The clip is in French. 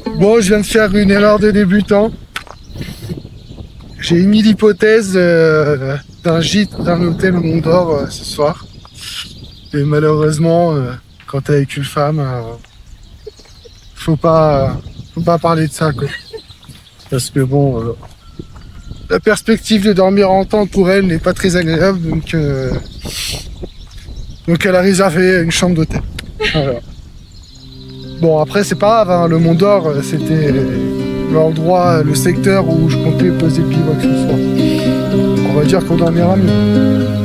Bon, je viens de faire une erreur de débutant. J'ai émis l'hypothèse d'un gîte, d'un hôtel au Mont d'Or ce soir. Et malheureusement, quand t'es avec une femme, faut pas parler de ça, quoi. Parce que bon, la perspective de dormir en tente pour elle n'est pas très agréable, donc elle a réservé une chambre d'hôtel. Voilà. Bon, après, c'est pas grave, hein, le Mont d'Or, c'était l'endroit, le secteur où je comptais poser le bivouac ce soir. On va dire qu'on dormira mieux.